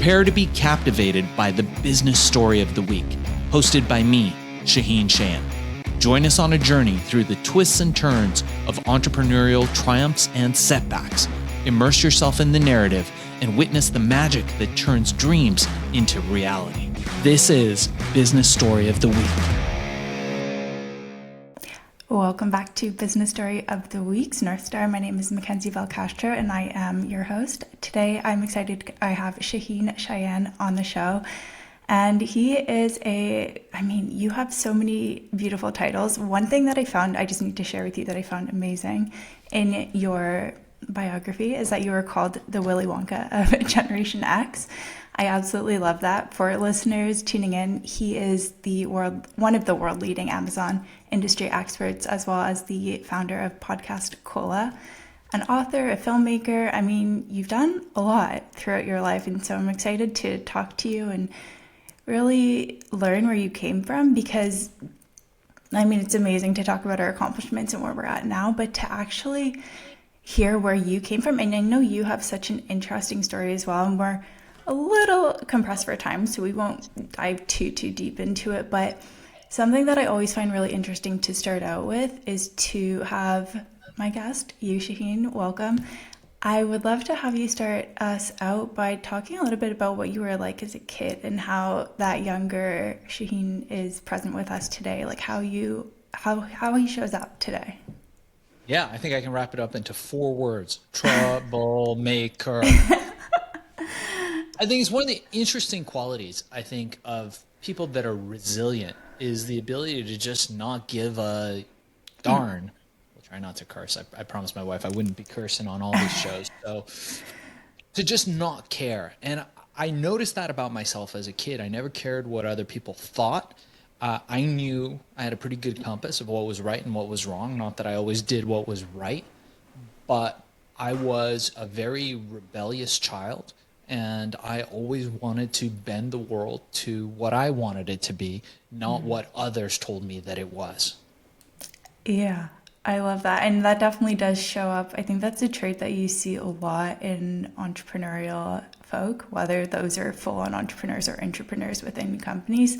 Prepare to be captivated by the business story of the week, hosted by me, Shaahin Cheyene. Join us on a journey through the twists and turns of entrepreneurial triumphs and setbacks. Immerse yourself in the narrative and witness the magic that turns dreams into reality. This is Business Story of the Week. Welcome back to Business Story of the Week's North Star. My name is Mackenzie Valcastro and I am your host. Today I'm excited. I have Shaahin Cheyene on the show. And he is you have so many beautiful titles. One thing that I found, I just need to share with you that I found amazing in your biography is that you were called the Willy Wonka of Generation X. I absolutely love that. For listeners tuning in, he is one of the world leading Amazon industry experts, as well as the founder of podcast Cola, an author, a filmmaker. I mean, you've done a lot throughout your life. And so I'm excited to talk to you and really learn where you came from, because it's amazing to talk about our accomplishments and where we're at now, but to actually hear where you came from. And I know you have such an interesting story as well, and we're a little compressed for time, so we won't dive too deep into it. But something that I always find really interesting to start out with is to have my guest, you, Shaahin, welcome. I would love to have you start us out by talking a little bit about what you were like as a kid and how that younger Shaahin is present with us today, like how he shows up today. Yeah, I think I can wrap it up into 4 words: troublemaker. I think it's one of the interesting qualities, I think, of people that are resilient is the ability to just not give a darn. We'll try not to curse. I promised my wife I wouldn't be cursing on all these shows. So to just not care. And I noticed that about myself as a kid. I never cared what other people thought. I knew I had a pretty good compass of what was right and what was wrong. Not that I always did what was right, but I was a very rebellious child. And I always wanted to bend the world to what I wanted it to be, not what others told me that it was. Yeah, I love that. And that definitely does show up. I think that's a trait that you see a lot in entrepreneurial folk, whether those are full-on entrepreneurs or entrepreneurs within companies.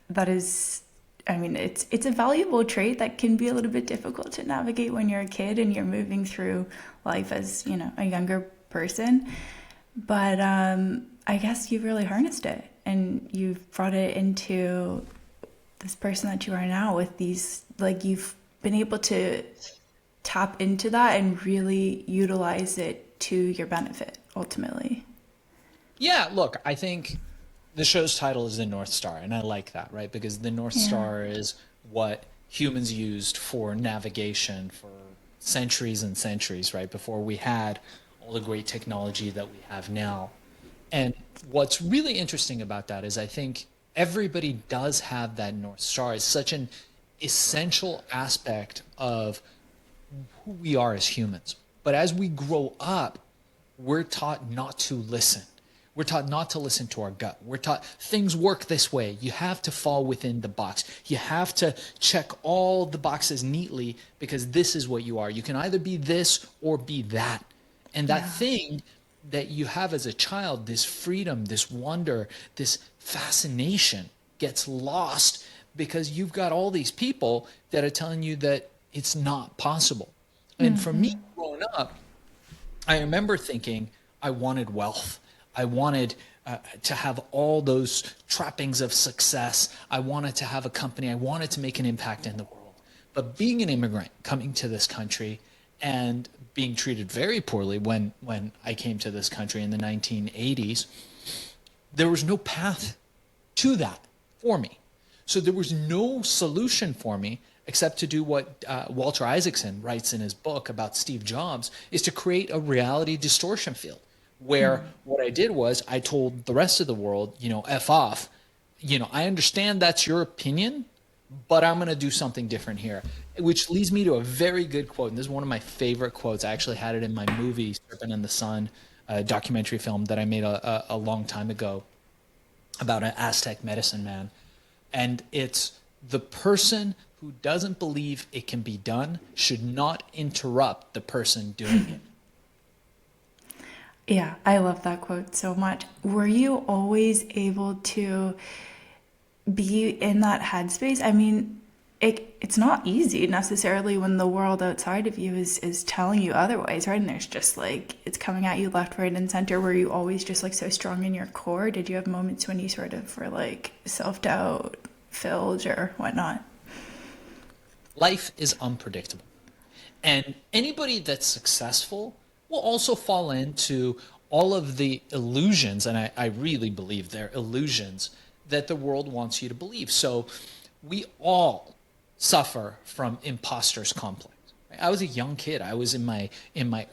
That is, it's a valuable trait that can be a little bit difficult to navigate when you're a kid and you're moving through life as, a younger person. But I guess you've really harnessed it and you've brought it into this person that you are now with these, you've been able to tap into that and really utilize it to your benefit ultimately. Yeah, look, I think the show's title is The North Star, and I like that, right? Because the North Star is what humans used for navigation for centuries and centuries, right? Before we had all the great technology that we have now. And what's really interesting about that is I think everybody does have that North Star. It's such an essential aspect of who we are as humans. But as we grow up, we're taught not to listen. We're taught not to listen to our gut. We're taught things work this way. You have to fall within the box. You have to check all the boxes neatly because this is what you are. You can either be this or be that. And that thing that you have as a child, this freedom, this wonder, this fascination gets lost because you've got all these people that are telling you that it's not possible. And for me, growing up, I remember thinking I wanted wealth. I wanted to have all those trappings of success. I wanted to have a company. I wanted to make an impact in the world. But being an immigrant coming to this country and being treated very poorly when I came to this country in the 1980s, there was no path to that for me. So there was no solution for me except to do what Walter Isaacson writes in his book about Steve Jobs, is to create a reality distortion field where what I did was I told the rest of the world, F off. I understand that's your opinion, but I'm going to do something different here. Which leads me to a very good quote, and this is one of my favorite quotes. I actually had it in my movie, Serpent in the Sun, a documentary film that I made a long time ago about an Aztec medicine man. And it's, the person who doesn't believe it can be done should not interrupt the person doing it. Yeah, I love that quote so much. Were you always able to be in that headspace? I mean, it's not easy necessarily when the world outside of you is telling you otherwise, right? And there's just like it's coming at you left, right, and center. Were you always just like so strong in your core? Did you have moments when you sort of were like self-doubt filled or whatnot? Life is unpredictable. And anybody that's successful will also fall into all of the illusions, and I really believe they're illusions that the world wants you to believe. So we all suffer from imposter's complex. I was a young kid. I was in my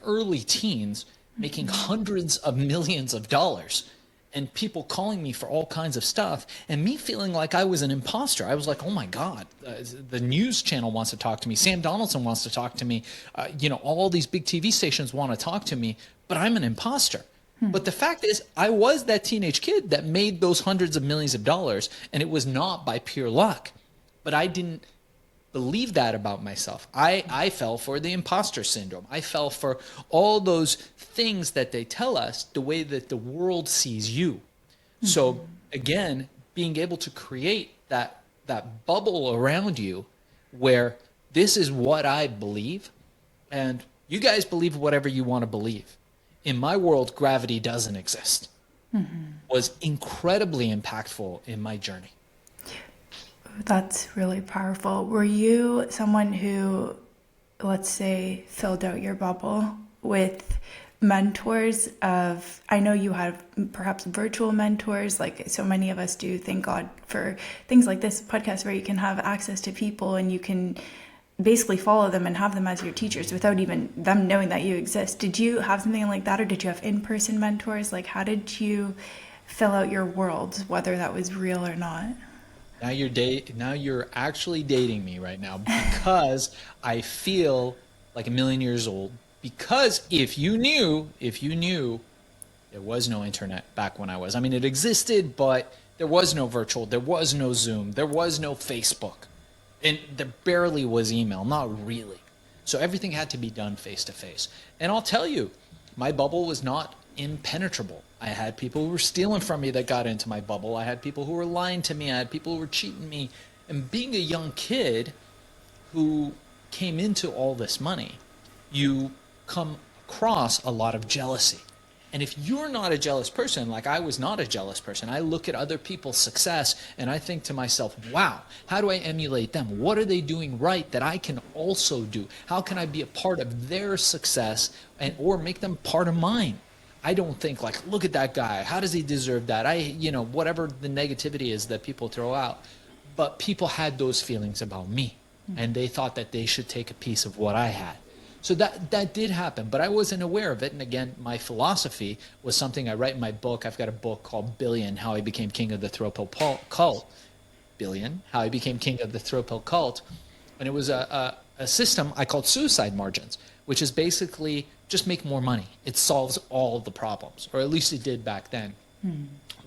early teens making hundreds of millions of dollars and people calling me for all kinds of stuff and me feeling like I was an imposter. I was like, oh my God, the news channel wants to talk to me. Sam Donaldson wants to talk to me. All these big TV stations want to talk to me, but I'm an imposter. But the fact is, I was that teenage kid that made those hundreds of millions of dollars, and it was not by pure luck. But I didn't believe that about myself. I fell for the imposter syndrome. I fell for all those things that they tell us the way that the world sees you. So again, being able to create that bubble around you where this is what I believe and you guys believe whatever you want to believe. In my world, gravity doesn't exist. Was incredibly impactful in my journey. That's really powerful. Were you someone who, let's say, filled out your bubble with mentors of, I know you have perhaps virtual mentors, like so many of us do, thank God for things like this podcast where you can have access to people and you can basically follow them and have them as your teachers without even them knowing that you exist. Did you have something like that, or did you have in-person mentors? Like, how did you fill out your world, whether that was real or not? Now you're actually dating me right now because I feel like a million years old. Because if you knew, there was no internet back when I was. I mean, it existed, but there was no virtual, there was no Zoom, there was no Facebook, and there barely was email, not really. So everything had to be done face to face. And I'll tell you, my bubble was not impenetrable. I had people who were stealing from me that got into my bubble. I had people who were lying to me. I had people who were cheating me. And being a young kid who came into all this money, you come across a lot of jealousy. And if you're not a jealous person, like I was not a jealous person, I look at other people's success and I think to myself, wow, how do I emulate them? What are they doing right that I can also do? How can I be a part of their success or make them part of mine? I don't think like, look at that guy. How does he deserve that? Whatever the negativity is that people throw out. But people had those feelings about me and they thought that they should take a piece of what I had. So that did happen, but I wasn't aware of it. And again, my philosophy was something I write in my book. I've got a book called Billion, How I Became King of the Throw Pill Cult. Billion, How I Became King of the Throw Pill Cult. And it was a system I called suicide margins, which is basically just make more money. It solves all the problems, or at least it did back then.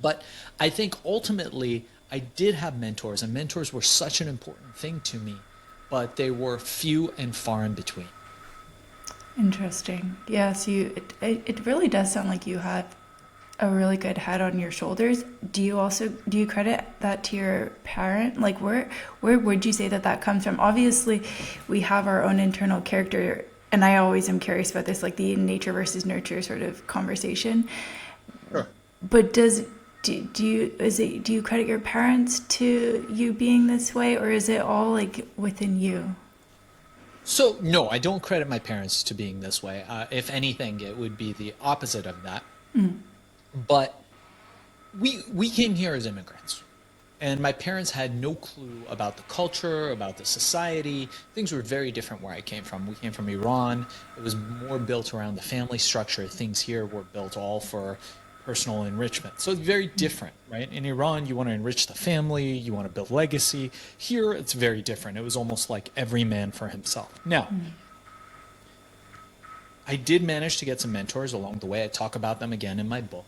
But I think ultimately I did have mentors, and mentors were such an important thing to me, but they were few and far in between. Interesting. Yes, it really does sound like you have a really good head on your shoulders. Do you credit that to your parent? Like where would you say that comes from? Obviously, we have our own internal character, and I always am curious about this, like the nature versus nurture sort of conversation. Sure. But do you credit your parents to you being this way, or is it all like within you? So no, I don't credit my parents to being this way. If anything, it would be the opposite of that. But we came here as immigrants, and my parents had no clue about the culture, about the society. Things were very different where I came from. We came from Iran. It was more built around the family structure. Things here were built all for personal enrichment. So it's very different, right? In Iran, you want to enrich the family, you want to build legacy. Here, it's very different. It was almost like every man for himself. Now, I did manage to get some mentors along the way. I talk about them again in my book.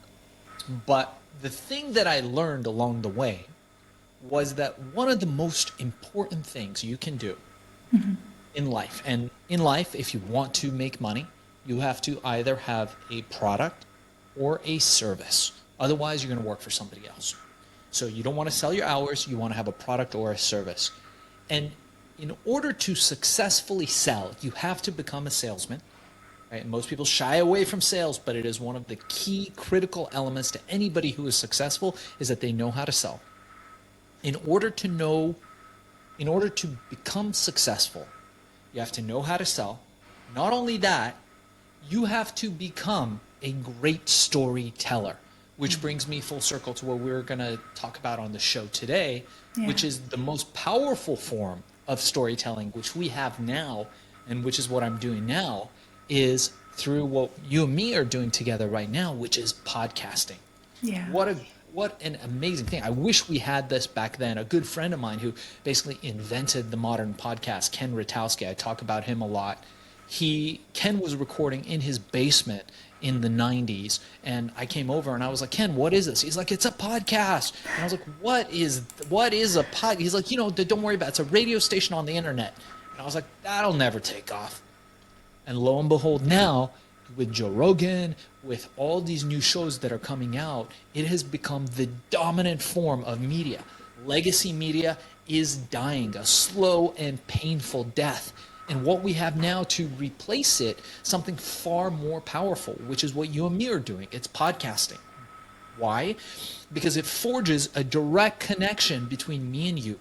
But the thing that I learned along the way was that one of the most important things you can do in life, and in life, if you want to make money, you have to either have a product or a service. Otherwise, you're going to work for somebody else. So you don't want to sell your hours. You want to have a product or a service. And in order to successfully sell, you have to become a salesman. Right? Most people shy away from sales, but it is one of the key critical elements to anybody who is successful is that they know how to sell. In order to become successful, you have to know how to sell. Not only that, you have to become a great storyteller, which brings me full circle to what we're going to talk about on the show today, which is the most powerful form of storytelling, which we have now, and which is what I'm doing now, is through what you and me are doing together right now, which is podcasting. Yeah. What an amazing thing. I wish we had this back then. A good friend of mine who basically invented the modern podcast, Ken Ratowski, I talk about him a lot. Ken was recording in his basement in the 90s, and I came over and I was like, Ken, what is this? He's like, it's a podcast. And I was like, what is a pod? He's like, don't worry about it. It's a radio station on the internet. And I was like, that'll never take off. And lo and behold, now with Joe Rogan, with all these new shows that are coming out, it has become the dominant form of media. Legacy media is dying a slow and painful death. And what we have now to replace it, something far more powerful, which is what you and me are doing. It's podcasting. Why? Because it forges a direct connection between me and you.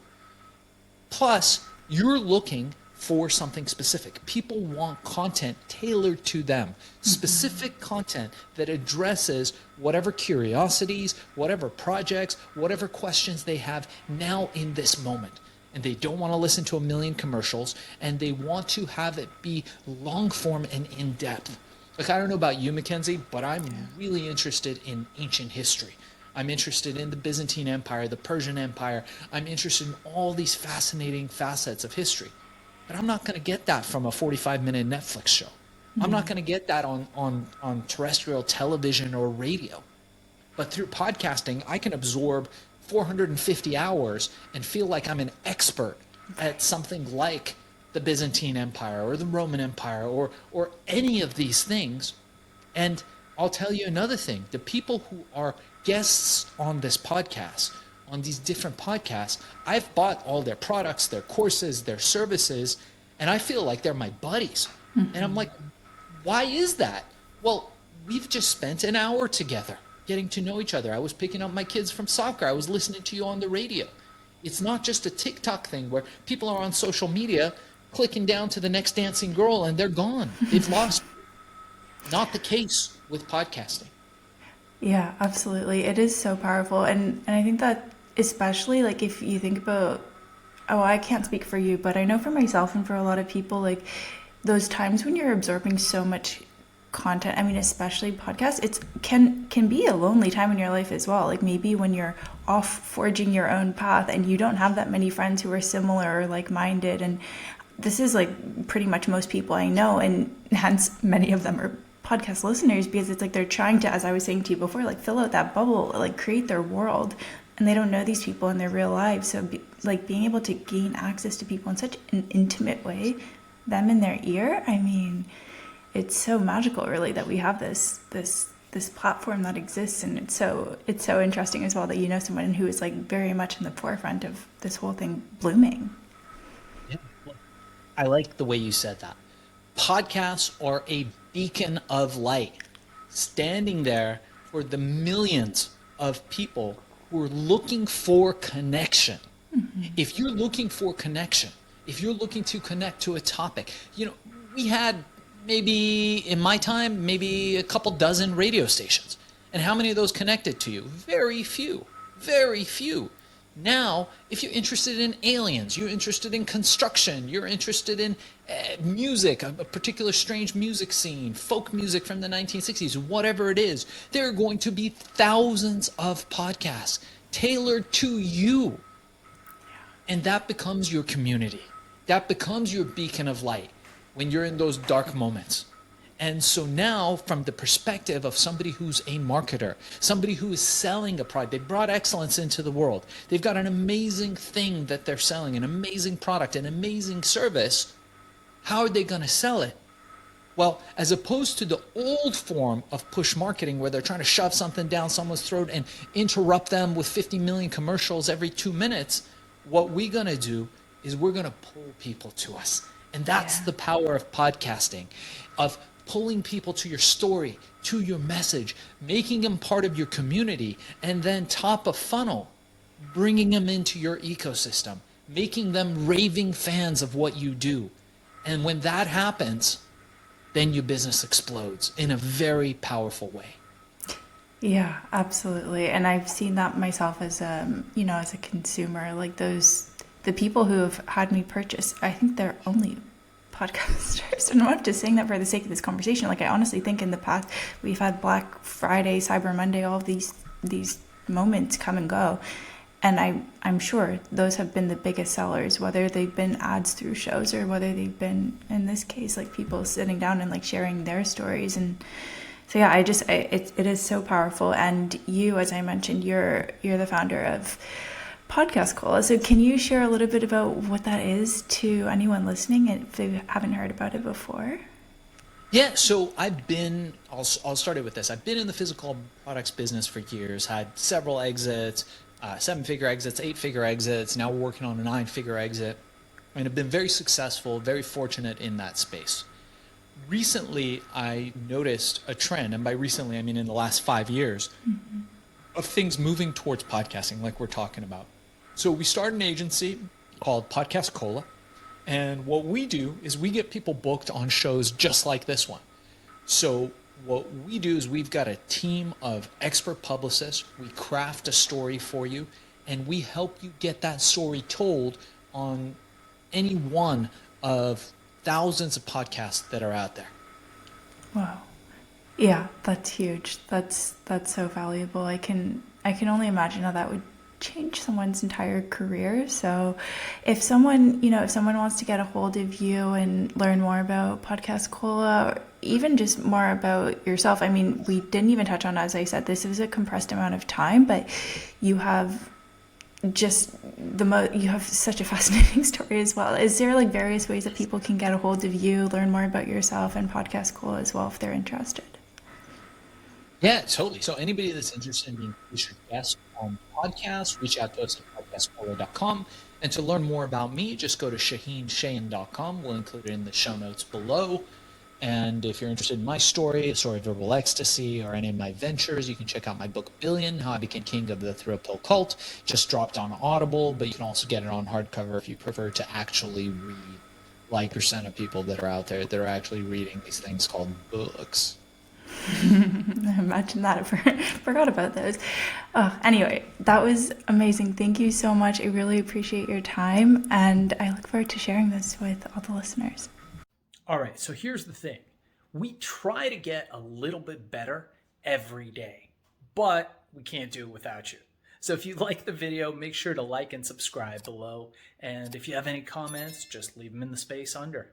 Plus, you're looking for something specific. People want content tailored to them. Specific content that addresses whatever curiosities, whatever projects, whatever questions they have now in this moment. And they don't want to listen to a million commercials, and they want to have it be long form and in depth. Like, I don't know about you, Mackenzie, but I'm really interested in ancient history. I'm interested in the Byzantine Empire, the Persian Empire. I'm interested in all these fascinating facets of history. But I'm not going to get that from a 45-minute Netflix show. I'm not going to get that on terrestrial television or radio. But through podcasting, I can absorb 450 hours and feel like I'm an expert at something like the Byzantine Empire or the Roman Empire or any of these things. And I'll tell you another thing. The people who are guests on this podcast, on these different podcasts, I've bought all their products, their courses, their services, and I feel like they're my buddies. And I'm like, why is that? Well, we've just spent an hour together getting to know each other. I was picking up my kids from soccer. I was listening to you on the radio. It's not just a TikTok thing where people are on social media clicking down to the next dancing girl and they're gone. They've lost. Not the case with podcasting. Yeah, absolutely. It is so powerful. And I think that especially like if you think about, I can't speak for you, but I know for myself and for a lot of people, like those times when you're absorbing so much content, I mean, especially podcasts, it can be a lonely time in your life as well. Like maybe when you're off forging your own path and you don't have that many friends who are similar or like-minded. And this is like pretty much most people I know, and hence many of them are podcast listeners, because it's like they're trying to, as I was saying to you before, like fill out that bubble, like create their world, and they don't know these people in their real lives. So like being able to gain access to people in such an intimate way, them in their ear, I mean, it's so magical really that we have this platform that exists. And it's so interesting as well that you know someone who is like very much in the forefront of this whole thing blooming. Yeah. I like the way you said that. Podcasts are a beacon of light standing there for the millions of people who are looking for connection. If you're looking for connection, if you're looking to connect to a topic, we had maybe in my time, maybe a couple dozen radio stations. And how many of those connected to you? Very few, very few. Now, if you're interested in aliens, you're interested in construction, you're interested in music, a particular strange music scene, folk music from the 1960s, whatever it is, there are going to be thousands of podcasts tailored to you. And that becomes your community. That becomes your beacon of light when you're in those dark moments. And so now, from the perspective of somebody who's a marketer, somebody who is selling a product, they brought excellence into the world. They've got an amazing thing that they're selling, an amazing product, an amazing service. How are they going to sell it? Well, as opposed to the old form of push marketing where they're trying to shove something down someone's throat and interrupt them with 50 million commercials every 2 minutes, what we're going to do is we're going to pull people to us. And that's Yeah. the power of podcasting, of pulling people to your story, to your message, making them part of your community, and then top of funnel, bringing them into your ecosystem, making them raving fans of what you do. And when that happens, then your business explodes in a very powerful way. Yeah, absolutely. And I've seen that myself as as a consumer, like the people who have had me purchase, I think they're only podcasters. And I'm not just saying that for the sake of this conversation. Like I honestly think in the past we've had Black Friday, Cyber Monday, all of these moments come and go. And I'm sure those have been the biggest sellers, whether they've been ads through shows or whether they've been, in this case, like people sitting down and like sharing their stories. And so yeah, it is so powerful. And you, as I mentioned, you're the founder of Podcast Cola. So can you share a little bit about what that is to anyone listening if they haven't heard about it before? Yeah, so I'll start it with this. I've been in the physical products business for years, had several exits, 7-figure exits, 8-figure exits. Now we're working on a 9-figure exit, and have been very successful, very fortunate in that space. Recently, I noticed a trend, and by recently, I mean in the last 5 years, of things moving towards podcasting, like we're talking about. So we started an agency called Podcast Cola, and what we do is we get people booked on shows just like this one. So what we do is we've got a team of expert publicists. We craft a story for you, and we help you get that story told on any one of thousands of podcasts that are out there. Wow. Yeah, that's huge. That's so valuable. I can only imagine how that would change someone's entire career. So if someone wants to get a hold of you and learn more about Podcast Cola, or even just more about yourself, I mean, we didn't even touch on, as I said, this is a compressed amount of time, but you have you have such a fascinating story as well. Is there like various ways that people can get a hold of you, learn more about yourself and Podcast Cola as well if they're interested? Yeah, totally. So anybody that's interested in being featured guest on podcasts, reach out to us at podcastcola.com. And to learn more about me, just go to shaahincheyene.com. We'll include it in the show notes below. And if you're interested in my story, the story of verbal ecstasy, or any of my ventures, you can check out my book, Billion, How I Became King of the Thrill Pill Cult. Just dropped on Audible, but you can also get it on hardcover if you prefer to actually read, like percent of people that are out there that are actually reading these things called books. Imagine that. I forgot about those. Anyway, that was amazing. Thank you so much. I really appreciate your time, and I look forward to sharing this with all the listeners. All right, so here's the thing. We try to get a little bit better every day, but we can't do it without you. So if you like the video, make sure to like and subscribe below. And if you have any comments, just leave them in the space under.